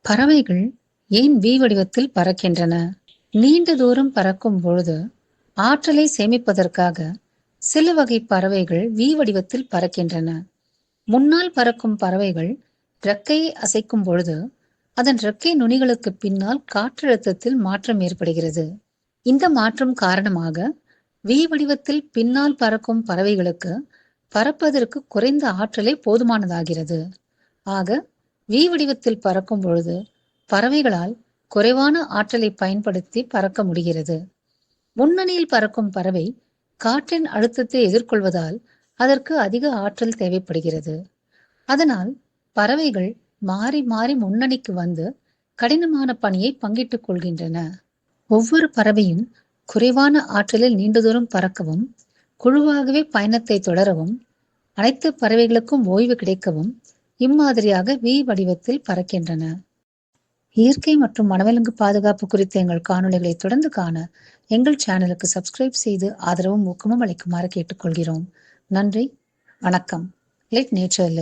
பறவைகள் ஏன் வி வடிவத்தில் பறக்கின்றன? நீண்ட தூரம் பறக்கும் பொழுது ஆற்றலை சேமிப்பதற்காக சில வகை பறவைகள் வி வடிவத்தில் பறக்கின்றன. முன்னால் பறக்கும் பறவைகள் இறக்கையை அசைக்கும் பொழுது அதன் இறக்கை நுனிகளுக்கு பின்னால் காற்றழுத்தத்தில் மாற்றம் ஏற்படுகிறது. இந்த மாற்றம் காரணமாக வி வடிவத்தில் பின்னால் பறக்கும் பறவைகளுக்கு பறப்பதற்கு குறைந்த ஆற்றலே போதுமானதாகிறது. ஆக வி வடிவத்தில் பறக்கும் பொழுது பறவைகளால் குறைவான ஆற்றலை பயன்படுத்தி பறக்க முடிகிறது. முன்னணியில் பறக்கும் பறவை காற்றின் அழுத்தத்தை எதிர்கொள்வதால் அதற்கு அதிக ஆற்றல் தேவைப்படுகிறது. அதனால் பறவைகள் மாறி மாறி முன்னணிக்கு வந்து கடினமான பணியை பங்கிட்டுக் கொள்கின்றன. ஒவ்வொரு பறவையும் குறைவான ஆற்றலில் நீண்ட தூரம் பறக்கவும், குழுவாகவே பயணத்தை தொடரவும், அனைத்து பறவைகளுக்கும் ஓய்வு கிடைக்கவும் இம்மாதிரியாக வி வடிவத்தில் பறக்கின்றன. இயற்கை மற்றும் வனவிலங்கு பாதுகாப்பு குறித்த எங்கள் காணொளிகளை தொடர்ந்து காண எங்கள் சேனலுக்கு சப்ஸ்கிரைப் செய்து ஆதரவும் ஊக்கமும் அளிக்குமாறு கேட்டுக்கொள்கிறோம். நன்றி, வணக்கம். Let nature live.